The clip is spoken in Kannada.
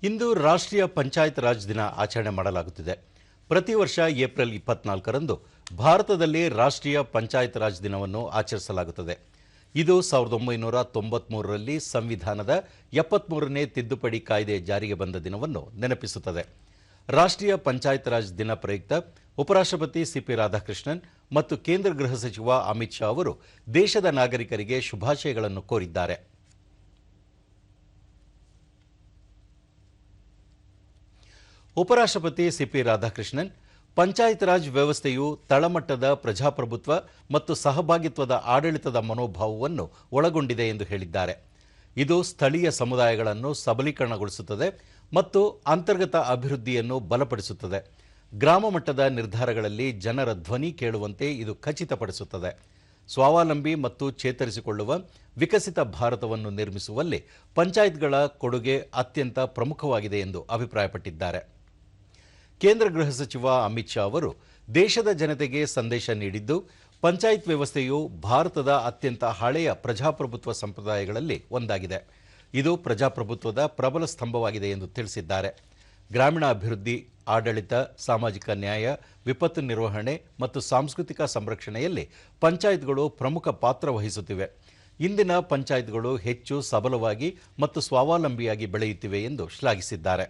ಇಂದು ರಾಷ್ಟ್ರೀಯ ಪಂಚಾಯತ್ ರಾಜ್ ದಿನ ಆಚರಣೆ ಮಾಡಲಾಗುತ್ತಿದೆ. ಪ್ರತಿ ವರ್ಷ ಏಪ್ರಿಲ್ 24ರಂದು ಭಾರತದಲ್ಲಿ ರಾಷ್ಟ್ರೀಯ ಪಂಚಾಯತ್ ರಾಜ್ ದಿನವನ್ನು ಆಚರಿಸಲಾಗುತ್ತದೆ. ಇದು 1993ರಲ್ಲಿ ಸಂವಿಧಾನದ 73ನೇ ತಿದ್ದುಪಡಿ ಕಾಯ್ದೆ ಜಾರಿಗೆ ಬಂದ ದಿನವನ್ನು ನೆನಪಿಸುತ್ತದೆ. ರಾಷ್ಟ್ರೀಯ ಪಂಚಾಯತ್ ರಾಜ್ ದಿನ ಪ್ರಯುಕ್ತ ಉಪರಾಷ್ಟ್ರಪತಿ ಸಿಪಿ ರಾಧಾಕೃಷ್ಣನ್ ಮತ್ತು ಕೇಂದ್ರ ಗೃಹ ಸಚಿವ ಅಮಿತ್ ಶಾ ಅವರು ದೇಶದ ನಾಗರಿಕರಿಗೆ ಶುಭಾಶಯಗಳನ್ನು ಕೋರಿದ್ದಾರೆ. ಉಪರಾಷ್ಟ್ರಪತಿ ಸಿಪಿ ರಾಧಾಕೃಷ್ಣನ್ ಪಂಚಾಯತ್ ರಾಜ್ ವ್ಯವಸ್ಥೆಯು ತಳಮಟ್ಟದ ಪ್ರಜಾಪ್ರಭುತ್ವ ಮತ್ತು ಸಹಭಾಗಿತ್ವದ ಆಡಳಿತದ ಮನೋಭಾವವನ್ನು ಒಳಗೊಂಡಿದೆ ಎಂದು ಹೇಳಿದ್ದಾರೆ. ಇದು ಸ್ಥಳೀಯ ಸಮುದಾಯಗಳನ್ನು ಸಬಲೀಕರಣಗೊಳಿಸುತ್ತದೆ ಮತ್ತು ಅಂತರ್ಗತ ಅಭಿವೃದ್ಧಿಯನ್ನು ಬಲಪಡಿಸುತ್ತದೆ. ಗ್ರಾಮ ಮಟ್ಟದ ನಿರ್ಧಾರಗಳಲ್ಲಿ ಜನರ ಧ್ವನಿ ಕೇಳುವಂತೆ ಇದು ಖಚಿತಪಡಿಸುತ್ತದೆ. ಸ್ವಾವಲಂಬಿ ಮತ್ತು ಚೇತರಿಸಿಕೊಳ್ಳುವ ವಿಕಸಿತ ಭಾರತವನ್ನು ನಿರ್ಮಿಸುವಲ್ಲಿ ಪಂಚಾಯತ್ಗಳ ಕೊಡುಗೆ ಅತ್ಯಂತ ಪ್ರಮುಖವಾಗಿದೆ ಎಂದು ಅಭಿಪ್ರಾಯಪಟ್ಟಿದ್ದಾರೆ. ಕೇಂದ್ರ ಗೃಹ ಸಚಿವ ಅಮಿತ್ ಶಾ ಅವರು ದೇಶದ ಜನತೆಗೆ ಸಂದೇಶ ನೀಡಿದ್ದು, ಪಂಚಾಯತ್ ವ್ಯವಸ್ಥೆಯು ಭಾರತದ ಅತ್ಯಂತ ಹಳೆಯ ಪ್ರಜಾಪ್ರಭುತ್ವ ಸಂಪ್ರದಾಯಗಳಲ್ಲಿ ಒಂದಾಗಿದೆ. ಇದು ಪ್ರಜಾಪ್ರಭುತ್ವದ ಪ್ರಬಲ ಸ್ತಂಭವಾಗಿದೆ ಎಂದು ತಿಳಿಸಿದ್ದಾರೆ. ಗ್ರಾಮೀಣ ಅಭಿವೃದ್ಧಿ, ಆಡಳಿತ, ಸಾಮಾಜಿಕ ನ್ಯಾಯ, ವಿಪತ್ತು ನಿರ್ವಹಣೆ ಮತ್ತು ಸಾಂಸ್ಕೃತಿಕ ಸಂರಕ್ಷಣೆಯಲ್ಲಿ ಪಂಚಾಯತ್ಗಳು ಪ್ರಮುಖ ಪಾತ್ರ ವಹಿಸುತ್ತಿವೆ. ಇಂದಿನ ಪಂಚಾಯತ್ಗಳು ಹೆಚ್ಚು ಸಬಲವಾಗಿ ಮತ್ತು ಸ್ವಾವಲಂಬಿಯಾಗಿ ಬೆಳೆಯುತ್ತಿವೆ ಎಂದು ಶ್ಲಾಘಿಸಿದ್ದಾರೆ.